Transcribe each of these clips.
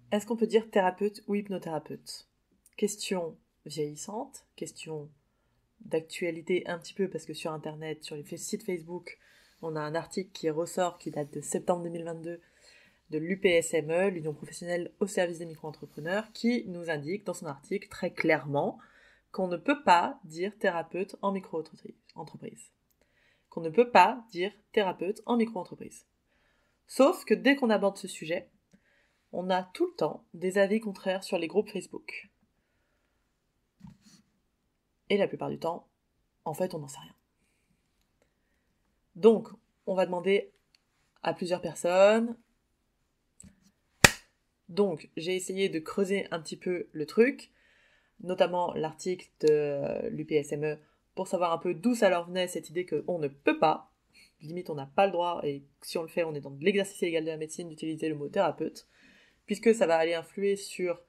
Est-ce qu'on peut dire thérapeute ou hypnothérapeute? Question vieillissante, question d'actualité un petit peu, parce que sur Internet, sur les sites Facebook, on a un article qui ressort, qui date de septembre 2022, de l'UPSME, l'Union professionnelle au service des micro-entrepreneurs, qui nous indique dans son article très clairement qu'on ne peut pas dire thérapeute en micro-entreprise. Qu'on ne peut pas dire thérapeute en micro-entreprise. Sauf que dès qu'on aborde ce sujet, on a tout le temps des avis contraires sur les groupes Facebook. Et la plupart du temps, en fait, on n'en sait rien. Donc, on va demander à plusieurs personnes. Donc, j'ai essayé de creuser un petit peu le truc, notamment l'article de l'UPSME, pour savoir un peu d'où ça leur venait cette idée qu'on ne peut pas, limite on n'a pas le droit, et si on le fait, on est dans l'exercice illégal de la médecine d'utiliser le mot thérapeute, puisque ça va aller influer sur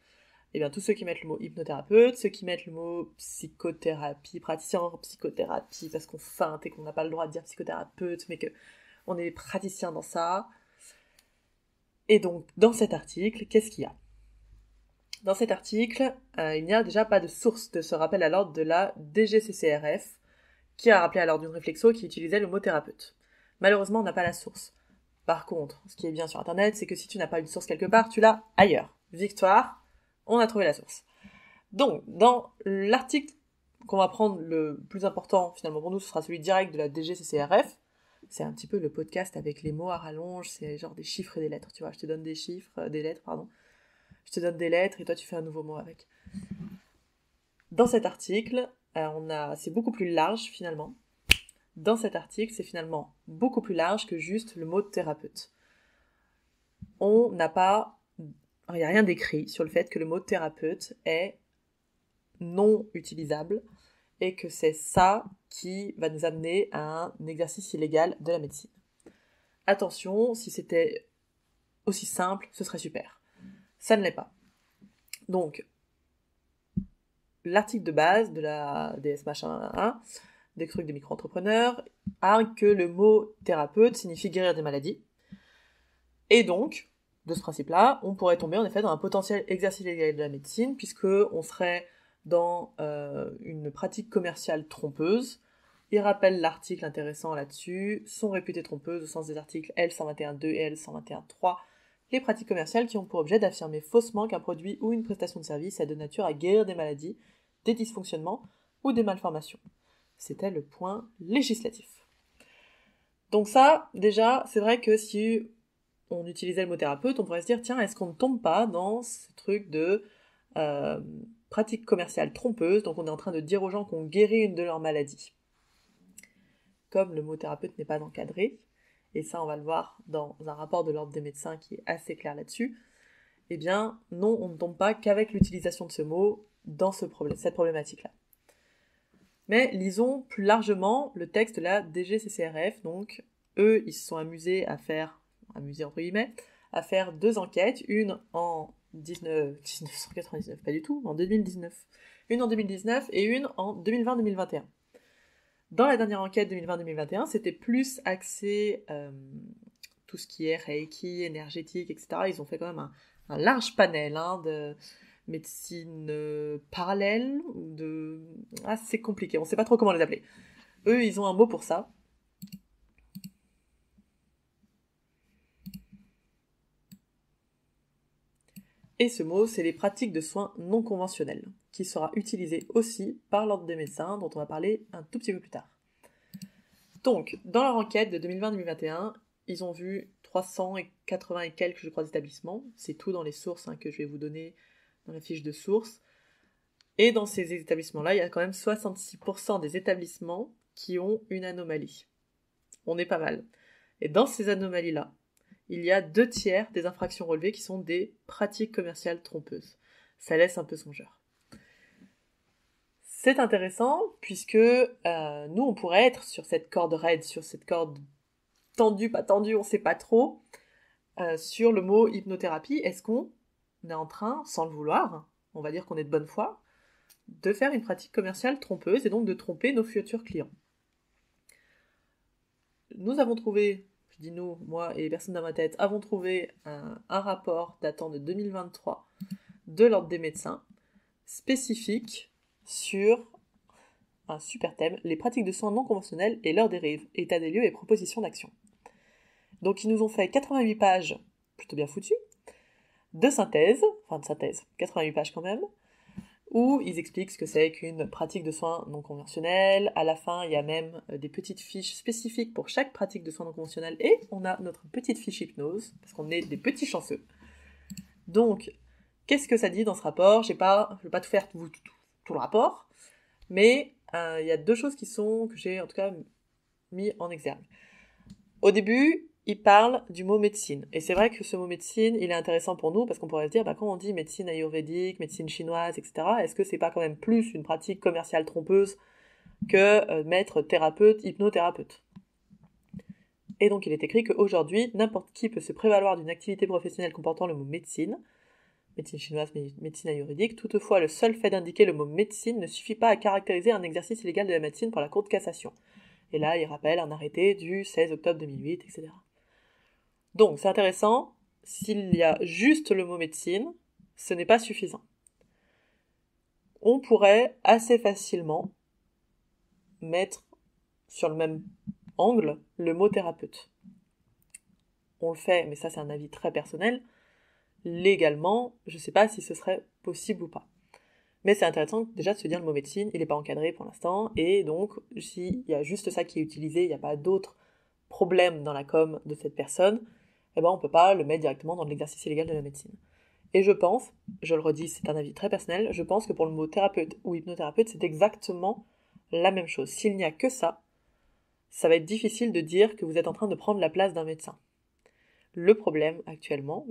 tous ceux qui mettent le mot hypnothérapeute, ceux qui mettent le mot psychothérapie, praticien en psychothérapie, parce qu'on feinte et qu'on n'a pas le droit de dire psychothérapeute, mais qu'on est praticien dans ça. Et donc, dans cet article, qu'est-ce qu'il y a? Dans cet article, il n'y a déjà pas de source de ce rappel à l'ordre de la DGCCRF, qui a rappelé à l'ordre d'une réflexo qui utilisait le mot thérapeute. Malheureusement, on n'a pas la source. Par contre, ce qui est bien sur Internet, c'est que si tu n'as pas une source quelque part, tu l'as ailleurs. Victoire, on a trouvé la source. Donc, dans l'article qu'on va prendre le plus important, finalement pour nous, ce sera celui direct de la DGCCRF. C'est un petit peu le podcast avec les mots à rallonge, c'est genre des chiffres et des lettres, tu vois. Je te donne des chiffres, des lettres, pardon. Je te donne des lettres et toi tu fais un nouveau mot avec. Dans cet article, c'est beaucoup plus large finalement. Dans cet article, c'est finalement beaucoup plus large que juste le mot thérapeute. Il n'y a rien d'écrit sur le fait que le mot thérapeute est non utilisable et que c'est ça qui va nous amener à un exercice illégal de la médecine. Attention, si c'était aussi simple, ce serait super. Ça ne l'est pas. Donc, l'article de base de la DS machin, des trucs des micro-entrepreneurs, a que le mot thérapeute signifie guérir des maladies. Et donc, de ce principe-là, on pourrait tomber en effet dans un potentiel exercice illégal de la médecine, puisque on serait dans une pratique commerciale trompeuse. Il rappelle l'article intéressant là-dessus, sont réputées trompeuses au sens des articles L121.2 et L121.3, les pratiques commerciales qui ont pour objet d'affirmer faussement qu'un produit ou une prestation de service est de nature à guérir des maladies, des dysfonctionnements ou des malformations. C'était le point législatif. Donc ça, déjà, c'est vrai que si on utilisait le mot thérapeute, on pourrait se dire, tiens, est-ce qu'on ne tombe pas dans ce truc de pratique commerciale trompeuse, donc on est en train de dire aux gens qu'on guérit une de leurs maladies. Comme le mot thérapeute n'est pas encadré, et ça on va le voir dans un rapport de l'ordre des médecins qui est assez clair là-dessus, eh bien non, on ne tombe pas qu'avec l'utilisation de ce mot dans cette problématique-là. Mais lisons plus largement le texte de la DGCCRF, donc eux ils se sont amusés entre guillemets, à faire deux enquêtes, une en 1999, pas du tout, en 2019. Une en 2019 et une en 2020-2021. Dans la dernière enquête 2020-2021, c'était plus axé tout ce qui est Reiki, énergétique, etc. Ils ont fait quand même un large panel de médecine parallèle, ou de... Ah, c'est compliqué, on sait pas trop comment les appeler. Eux, ils ont un mot pour ça. Et ce mot, c'est les pratiques de soins non conventionnels, qui sera utilisé aussi par l'ordre des médecins, dont on va parler un tout petit peu plus tard. Donc, dans leur enquête de 2020-2021, ils ont vu 380 et quelques, je crois, établissements. C'est tout dans les sources que je vais vous donner dans la fiche de source. Et dans ces établissements-là, il y a quand même 66% des établissements qui ont une anomalie. On est pas mal. Et dans ces anomalies-là, il y a 2/3 des infractions relevées qui sont des pratiques commerciales trompeuses. Ça laisse un peu songeur. C'est intéressant puisque nous, on pourrait être sur cette corde raide, sur cette corde tendue, pas tendue, on sait pas trop, sur le mot hypnothérapie. Est-ce qu'on est en train, sans le vouloir, on va dire qu'on est de bonne foi, de faire une pratique commerciale trompeuse et donc de tromper nos futurs clients? Nous avons trouvé, je dis nous, moi et les personnes dans ma tête, avons trouvé un rapport datant de 2023 de l'Ordre des médecins, spécifique sur un super thème, les pratiques de soins non conventionnelles et leurs dérives, état des lieux et propositions d'action. Donc ils nous ont fait 88 pages, plutôt bien foutues, de synthèse, 88 pages quand même, où ils expliquent ce que c'est qu'une pratique de soins non conventionnels. À la fin, il y a même des petites fiches spécifiques pour chaque pratique de soins non conventionnels, et on a notre petite fiche hypnose, parce qu'on est des petits chanceux. Donc, qu'est-ce que ça dit dans ce rapport ? Je vais pas tout faire tout le rapport, mais il y a deux choses que j'ai en tout cas mis en exergue. Au début, il parle du mot médecine. Et c'est vrai que ce mot médecine, il est intéressant pour nous, parce qu'on pourrait se dire, quand on dit médecine ayurvédique, médecine chinoise, etc., est-ce que c'est pas quand même plus une pratique commerciale trompeuse que mettre thérapeute, hypnothérapeute ? Et donc il est écrit qu'aujourd'hui, n'importe qui peut se prévaloir d'une activité professionnelle comportant le mot médecine chinoise, médecine ayurvédique. Toutefois, le seul fait d'indiquer le mot médecine ne suffit pas à caractériser un exercice illégal de la médecine pour la Cour de cassation. Et là, il rappelle un arrêté du 16 octobre 2008, etc. Donc, c'est intéressant, s'il y a juste le mot médecine, ce n'est pas suffisant. On pourrait assez facilement mettre sur le même angle le mot thérapeute. On le fait, mais ça c'est un avis très personnel, légalement, je ne sais pas si ce serait possible ou pas. Mais c'est intéressant déjà de se dire le mot médecine, il n'est pas encadré pour l'instant, et donc s'il y a juste ça qui est utilisé, il n'y a pas d'autres problèmes dans la com de cette personne, on ne peut pas le mettre directement dans l'exercice illégal de la médecine. Et je pense, je le redis, c'est un avis très personnel, je pense que pour le mot thérapeute ou hypnothérapeute, c'est exactement la même chose. S'il n'y a que ça, ça va être difficile de dire que vous êtes en train de prendre la place d'un médecin. Le problème actuellement,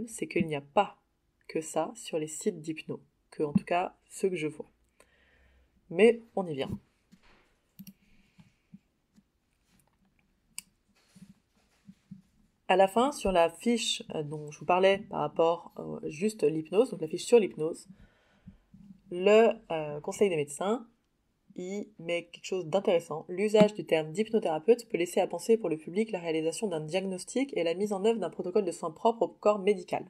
c'est qu'il n'y a pas que ça sur les sites d'hypno, que en tout cas ceux que je vois. Mais on y vient. À la fin, sur la fiche dont je vous parlais par rapport juste l'hypnose, donc la fiche sur l'hypnose, le Conseil des médecins, il met quelque chose d'intéressant. L'usage du terme d'hypnothérapeute peut laisser à penser pour le public la réalisation d'un diagnostic et la mise en œuvre d'un protocole de soins propre au corps médical.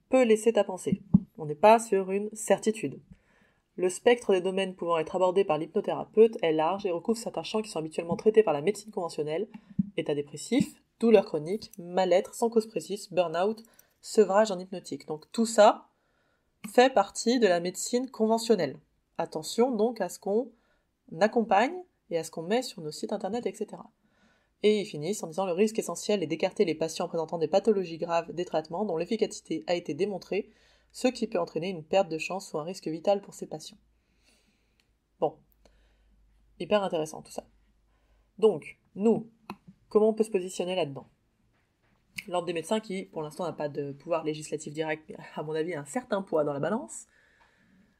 Peut laisser à penser. On n'est pas sur une certitude. Le spectre des domaines pouvant être abordés par l'hypnothérapeute est large et recouvre certains champs qui sont habituellement traités par la médecine conventionnelle, état dépressif, douleur chronique, mal-être sans cause précise, burn-out, sevrage en hypnotique. Donc tout ça fait partie de la médecine conventionnelle. Attention donc à ce qu'on accompagne et à ce qu'on met sur nos sites internet, etc. Et ils finissent en disant le risque essentiel est d'écarter les patients présentant des pathologies graves des traitements dont l'efficacité a été démontrée, ce qui peut entraîner une perte de chance ou un risque vital pour ces patients. Bon, hyper intéressant tout ça. Donc, nous, comment on peut se positionner là-dedans ? L'Ordre des médecins, qui pour l'instant n'a pas de pouvoir législatif direct, mais à mon avis a un certain poids dans la balance,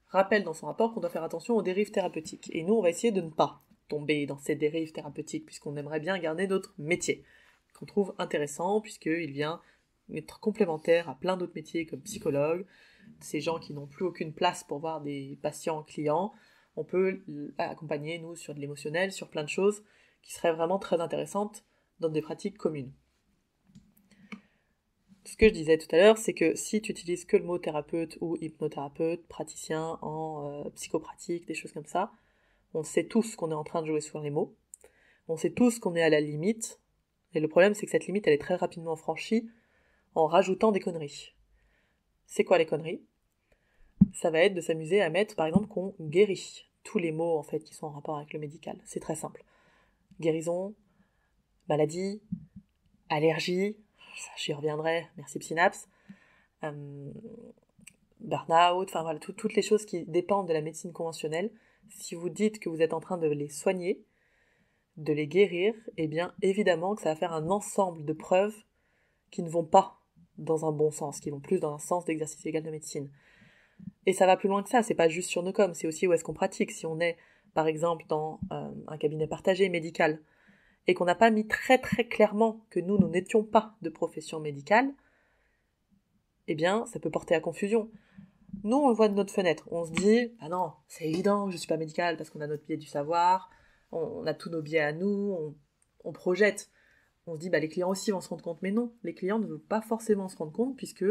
rappelle dans son rapport qu'on doit faire attention aux dérives thérapeutiques. Et nous, on va essayer de ne pas tomber dans ces dérives thérapeutiques, puisqu'on aimerait bien garder notre métier, qu'on trouve intéressant, puisqu'il vient être complémentaire à plein d'autres métiers comme psychologue, ces gens qui n'ont plus aucune place pour voir des patients clients. On peut accompagner, nous, sur de l'émotionnel, sur plein de choses qui seraient vraiment très intéressantes dans des pratiques communes. Ce que je disais tout à l'heure, c'est que si tu utilises que le mot thérapeute ou hypnothérapeute, praticien en psychopratique, des choses comme ça, on sait tous qu'on est en train de jouer sur les mots, on sait tous qu'on est à la limite, et le problème c'est que cette limite elle est très rapidement franchie en rajoutant des conneries. C'est quoi les conneries ? Ça va être de s'amuser à mettre par exemple qu'on guérit tous les mots en fait qui sont en rapport avec le médical. C'est très simple. Guérison, maladie, allergie, ça j'y reviendrai, merci Synapse, burn-out, enfin voilà, toutes les choses qui dépendent de la médecine conventionnelle. Si vous dites que vous êtes en train de les soigner, de les guérir, eh bien évidemment que ça va faire un ensemble de preuves qui ne vont pas dans un bon sens, qui vont plus dans un sens d'exercice légal de médecine. Et ça va plus loin que ça, c'est pas juste sur nos coms, c'est aussi où est-ce qu'on pratique. Si on est, par exemple, dans un cabinet partagé médical, et qu'on n'a pas mis très très clairement que nous n'étions pas de profession médicale, eh bien, ça peut porter à confusion. Nous, on le voit de notre fenêtre, on se dit, ah non, c'est évident que je suis pas médicale parce qu'on a notre biais du savoir, on a tous nos biais à nous, on projette. on se dit, les clients aussi vont se rendre compte. Mais non, les clients ne veulent pas forcément se rendre compte, puisque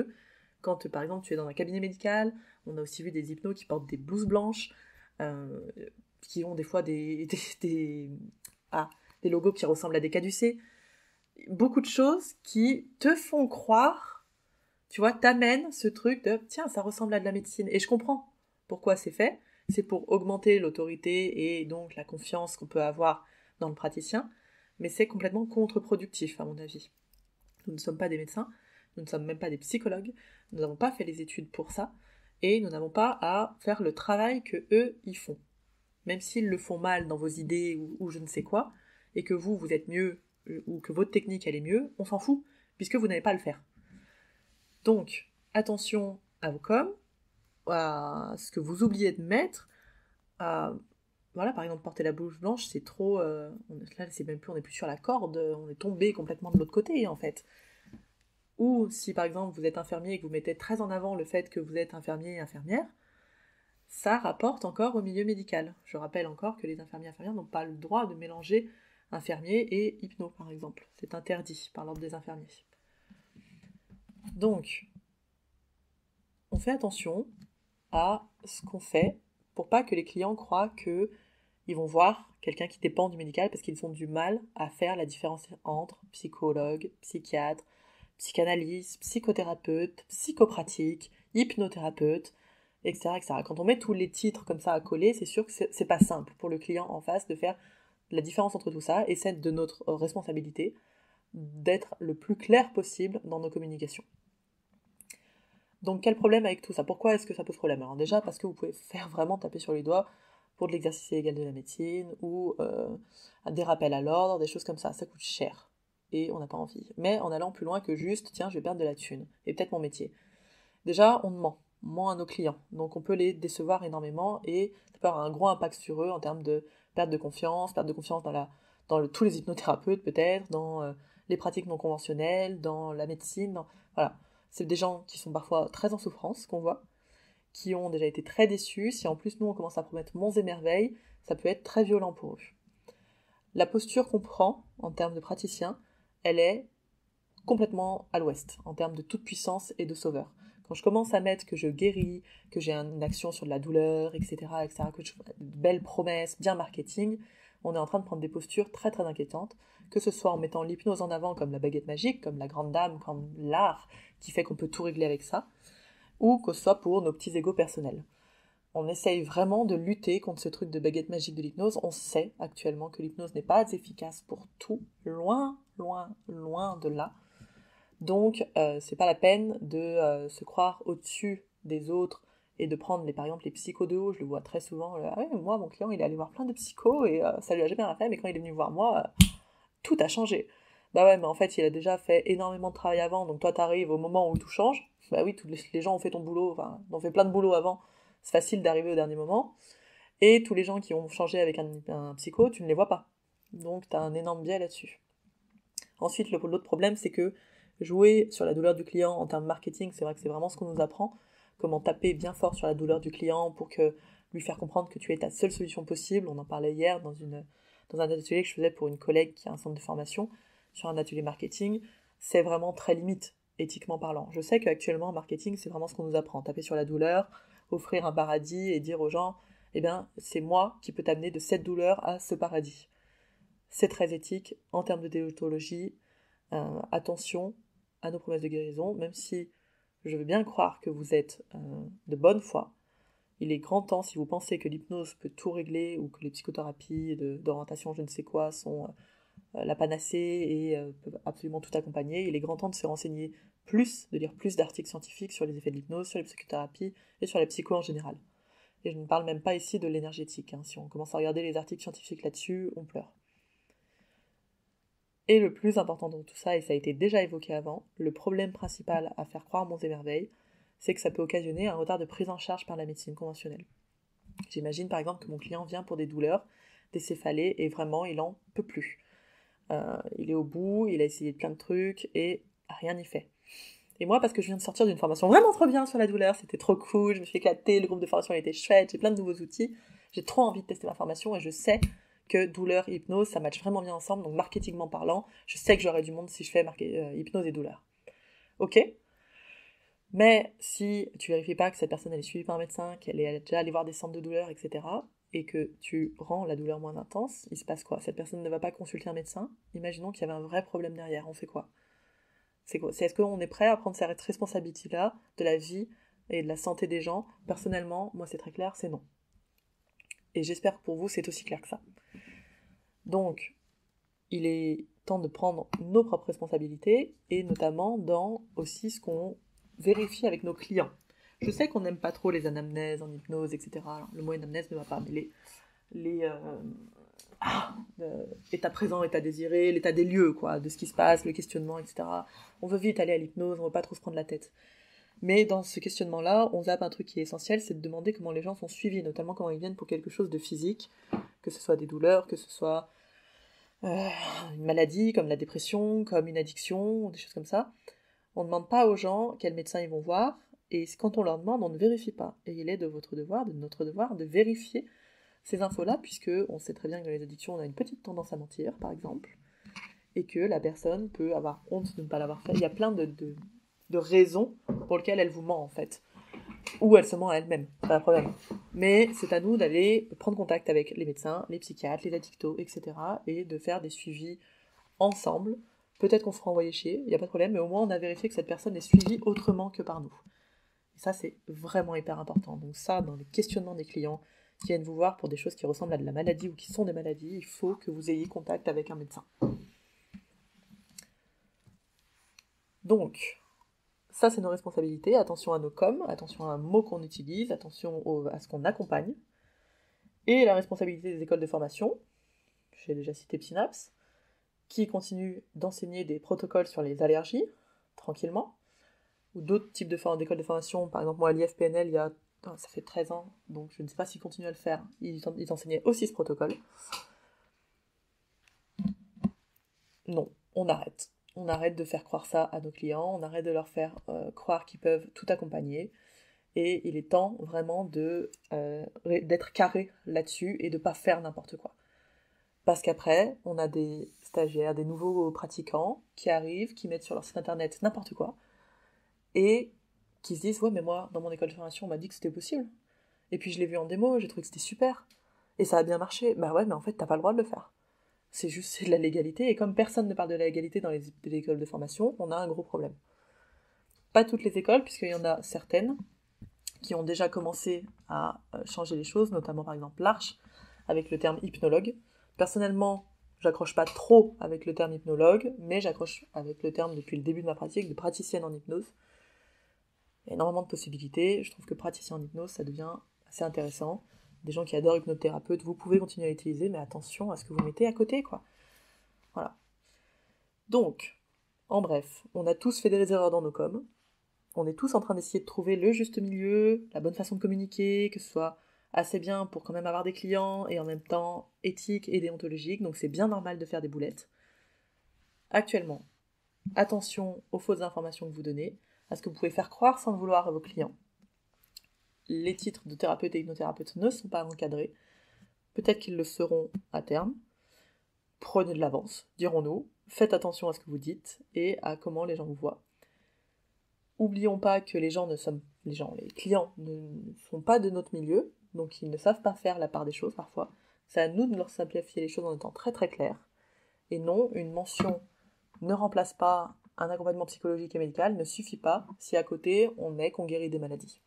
quand, par exemple, tu es dans un cabinet médical, on a aussi vu des hypnos qui portent des blouses blanches, qui ont des fois des logos qui ressemblent à des caducées. Beaucoup de choses qui te font croire, tu vois, t'amènent ce truc de « tiens, ça ressemble à de la médecine ». Et je comprends pourquoi c'est fait. C'est pour augmenter l'autorité et donc la confiance qu'on peut avoir dans le praticien. Mais c'est complètement contre-productif, à mon avis. Nous ne sommes pas des médecins, nous ne sommes même pas des psychologues, nous n'avons pas fait les études pour ça, et nous n'avons pas à faire le travail que eux y font. Même s'ils le font mal dans vos idées ou je ne sais quoi, et que vous êtes mieux, ou que votre technique elle est mieux, on s'en fout, puisque vous n'allez pas le faire. Donc, attention à vos coms, à ce que vous oubliez de mettre, voilà, par exemple, porter la blouse blanche, c'est trop... là, c'est même plus, on n'est plus sur la corde, on est tombé complètement de l'autre côté, en fait. Ou si, par exemple, vous êtes infirmier et que vous mettez très en avant le fait que vous êtes infirmier et infirmière, ça rapporte encore au milieu médical. Je rappelle encore que les infirmiers et infirmières n'ont pas le droit de mélanger infirmier et hypno, par exemple. C'est interdit par l'ordre des infirmiers. Donc, on fait attention à ce qu'on fait pour pas que les clients croient qu'ils vont voir quelqu'un qui dépend du médical parce qu'ils ont du mal à faire la différence entre psychologue, psychiatre, psychanalyste, psychothérapeute, psychopratique, hypnothérapeute, etc., etc. Quand on met tous les titres comme ça à coller, c'est sûr que c'est pas simple pour le client en face de faire la différence entre tout ça, et c'est de notre responsabilité d'être le plus clair possible dans nos communications. Donc quel problème avec tout ça? Pourquoi est-ce que ça pose problème? Alors déjà parce que vous pouvez faire vraiment taper sur les doigts pour de l'exercice illégal de la médecine, ou des rappels à l'ordre, des choses comme ça coûte cher. Et on n'a pas envie. Mais en allant plus loin que juste, tiens, je vais perdre de la thune, et peut-être mon métier. Déjà, on ment à nos clients, donc on peut les décevoir énormément, et ça peut avoir un gros impact sur eux en termes de perte de confiance dans tous les hypnothérapeutes peut-être, dans les pratiques non conventionnelles, dans la médecine, voilà. C'est des gens qui sont parfois très en souffrance, qu'on voit, qui ont déjà été très déçus. Si en plus nous on commence à promettre monts et merveilles, ça peut être très violent pour eux. La posture qu'on prend en termes de praticien, elle est complètement à l'ouest, en termes de toute puissance et de sauveur. Quand je commence à mettre que je guéris, que j'ai une action sur de la douleur, etc., que je fais de belles promesses, bien marketing, on est en train de prendre des postures très très inquiétantes, que ce soit en mettant l'hypnose en avant comme la baguette magique, comme la grande dame, comme l'art qui fait qu'on peut tout régler avec ça, ou que ce soit pour nos petits égos personnels. On essaye vraiment de lutter contre ce truc de baguette magique de l'hypnose. On sait actuellement que l'hypnose n'est pas efficace pour tout, loin, loin, loin de là. Donc, c'est pas la peine de se croire au-dessus des autres et de prendre, par exemple, les psychos de haut. Je le vois très souvent. Ah ouais, moi, mon client, il est allé voir plein de psychos et ça lui a jamais rien fait, mais quand il est venu voir moi, tout a changé. Bah ouais, mais en fait, il a déjà fait énormément de travail avant, donc toi, t'arrives au moment où tout change. Bah oui, tous les gens ont fait ton boulot, enfin, ont fait plein de boulot avant. C'est facile d'arriver au dernier moment. Et tous les gens qui ont changé avec un psycho, tu ne les vois pas. Donc, t'as un énorme biais là-dessus. Ensuite, l'autre problème, c'est que jouer sur la douleur du client en termes marketing, c'est vrai que c'est vraiment ce qu'on nous apprend. Comment taper bien fort sur la douleur du client pour lui faire comprendre que tu es ta seule solution possible. On en parlait hier dans un atelier que je faisais pour une collègue qui a un centre de formation, sur un atelier marketing. C'est vraiment très limite, éthiquement parlant. Je sais qu'actuellement, en marketing, c'est vraiment ce qu'on nous apprend. Taper sur la douleur, offrir un paradis et dire aux gens, eh bien, c'est moi qui peux t'amener de cette douleur à ce paradis. C'est très éthique en termes de déontologie. Attention à nos promesses de guérison, même si je veux bien croire que vous êtes de bonne foi. Il est grand temps, si vous pensez que l'hypnose peut tout régler, ou que les psychothérapies d'orientation je ne sais quoi sont la panacée et peuvent absolument tout accompagner, il est grand temps de se renseigner plus, de lire plus d'articles scientifiques sur les effets de l'hypnose, sur les psychothérapies et sur la psycho en général. Et je ne parle même pas ici de l'énergétique. Si on commence à regarder les articles scientifiques là-dessus, on pleure. Et le plus important dans tout ça, et ça a été déjà évoqué avant, le problème principal à faire croire monts et merveilles, c'est que ça peut occasionner un retard de prise en charge par la médecine conventionnelle. J'imagine par exemple que mon client vient pour des douleurs, des céphalées, et vraiment il en peut plus. Il est au bout, il a essayé plein de trucs, et rien n'y fait. Et moi, parce que je viens de sortir d'une formation vraiment trop bien sur la douleur, c'était trop cool, je me suis éclatée, le groupe de formation était chouette, j'ai plein de nouveaux outils, j'ai trop envie de tester ma formation, et je sais que douleur et hypnose, ça matche vraiment bien ensemble, donc marketingment parlant, je sais que j'aurai du monde si je fais hypnose et douleur. Ok ? Mais si tu vérifies pas que cette personne elle est suivie par un médecin, qu'elle est déjà allée voir des centres de douleur, etc., et que tu rends la douleur moins intense, il se passe quoi ? Cette personne ne va pas consulter un médecin. Imaginons qu'il y avait un vrai problème derrière, on fait quoi ? C'est quoi ? Est-ce qu'on est prêt à prendre cette responsabilité-là de la vie et de la santé des gens ? Personnellement, moi c'est très clair, c'est non. Et j'espère que pour vous c'est aussi clair que ça. Donc, il est temps de prendre nos propres responsabilités, et notamment dans aussi ce qu'on vérifie avec nos clients. Je sais qu'on n'aime pas trop les anamnèses en hypnose, etc. Alors, le mot anamnèse ne va pas, mais l'état présent, état désiré, l'état des lieux, quoi, de ce qui se passe, le questionnement, etc. On veut vite aller à l'hypnose, on veut pas trop se prendre la tête. Mais dans ce questionnement-là, on zappe un truc qui est essentiel, c'est de demander comment les gens sont suivis, notamment quand ils viennent pour quelque chose de physique, que ce soit des douleurs, que ce soit une maladie comme la dépression, comme une addiction, des choses comme ça. On ne demande pas aux gens quel médecin ils vont voir, et quand on leur demande, on ne vérifie pas. Et il est de votre devoir, de notre devoir, de vérifier ces infos-là, puisque on sait très bien que dans les addictions, on a une petite tendance à mentir, par exemple, et que la personne peut avoir honte de ne pas l'avoir fait. Il y a plein de raisons pour lesquelles elle vous ment, en fait. Ou elle se ment à elle-même, c'est pas un problème. Mais c'est à nous d'aller prendre contact avec les médecins, les psychiatres, les addictos, etc. et de faire des suivis ensemble. Peut-être qu'on se fera envoyer chier, il n'y a pas de problème, mais au moins on a vérifié que cette personne est suivie autrement que par nous. Et ça, c'est vraiment hyper important. Donc ça, dans les questionnements des clients qui viennent vous voir pour des choses qui ressemblent à de la maladie ou qui sont des maladies, il faut que vous ayez contact avec un médecin. Donc, ça, c'est nos responsabilités. Attention à nos coms, attention à un mot qu'on utilise, attention à ce qu'on accompagne. Et la responsabilité des écoles de formation, j'ai déjà cité Psynaps, qui continue d'enseigner des protocoles sur les allergies, tranquillement, ou d'autres types d'écoles de formation. Par exemple, moi, à l'IFPNL, ça fait 13 ans, donc je ne sais pas s'ils continuent à le faire. Ils enseignaient aussi ce protocole. Non, on arrête. On arrête de faire croire ça à nos clients, on arrête de leur faire croire qu'ils peuvent tout accompagner. Et il est temps vraiment d'être carré là-dessus et de ne pas faire n'importe quoi. Parce qu'après, on a des stagiaires, des nouveaux pratiquants qui arrivent, qui mettent sur leur site internet n'importe quoi, et qui se disent « Ouais, mais moi, dans mon école de formation, on m'a dit que c'était possible. Et puis je l'ai vu en démo, j'ai trouvé que c'était super. Et ça a bien marché. » Bah ouais, mais en fait, t'as pas le droit de le faire. C'est de la légalité, et comme personne ne parle de la légalité dans les écoles de formation, on a un gros problème. Pas toutes les écoles, puisqu'il y en a certaines qui ont déjà commencé à changer les choses, notamment par exemple l'Arche, avec le terme hypnologue. Personnellement, j'accroche pas trop avec le terme hypnologue, mais j'accroche avec le terme depuis le début de ma pratique de praticienne en hypnose. Il y a énormément de possibilités, je trouve que praticien en hypnose, ça devient assez intéressant. Des gens qui adorent hypnothérapeute, vous pouvez continuer à l'utiliser, mais attention à ce que vous mettez à côté, quoi. Voilà. Donc, en bref, on a tous fait des erreurs dans nos coms, on est tous en train d'essayer de trouver le juste milieu, la bonne façon de communiquer, que ce soit assez bien pour quand même avoir des clients et en même temps éthique et déontologique, donc c'est bien normal de faire des boulettes. Actuellement, attention aux fausses informations que vous donnez, à ce que vous pouvez faire croire sans le vouloir à vos clients. Les titres de thérapeute et hypnothérapeute ne sont pas encadrés, peut-être qu'ils le seront à terme. Prenez de l'avance, dirons-nous, faites attention à ce que vous dites et à comment les gens vous voient. Oublions pas que les clients ne sont pas de notre milieu, donc ils ne savent pas faire la part des choses parfois. C'est à nous de leur simplifier les choses en étant très très clairs. Et non, une mention ne remplace pas un accompagnement psychologique et médical, ne suffit pas si à côté on guérit des maladies.